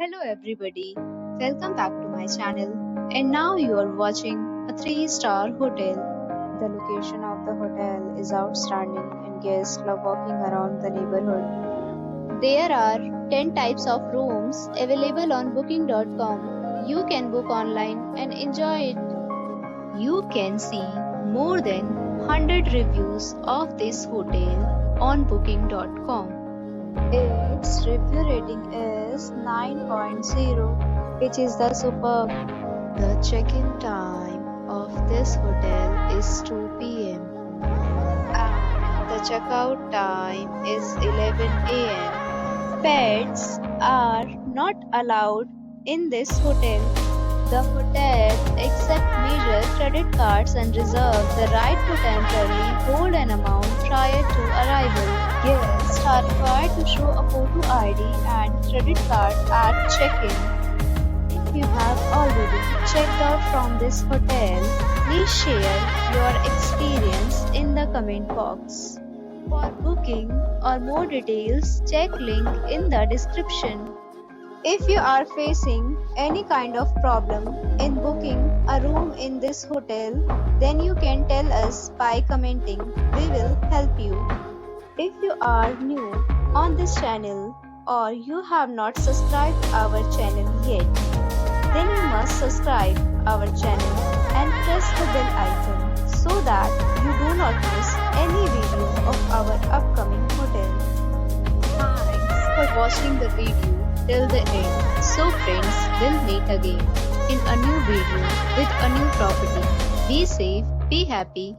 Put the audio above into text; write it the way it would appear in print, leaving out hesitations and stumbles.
Hello everybody, welcome back to my channel. And now you are watching a 3-star hotel. The location of the hotel is outstanding and guests love walking around the neighborhood. There are 10 types of rooms available on booking.com. You can book online and enjoy it. You can see more than 100 reviews of this hotel on booking.com. Its review rating is 9.0, which is the superb. The check-in time of this hotel is 2 p.m. and the checkout time is 11 a.m. Pets are not allowed in this hotel. The hotel accepts major credit cards and reserves the right to temporarily hold an amount prior to arrival. Guests are required to show a photo ID and credit card at check-in. If you have already checked out from this hotel, please share your experience in the comment box. For booking or more details, check link in the description. If you are facing any kind of problem in booking a room in this hotel, then you can tell us by commenting. We will help you. If you are new on this channel or you have not subscribed our channel yet, then you must subscribe our channel and press the bell icon so that you do not miss any video of our upcoming hotel. Thanks for watching the video till the end. So friends, we'll meet again in a new video with a new property. Be safe, be happy.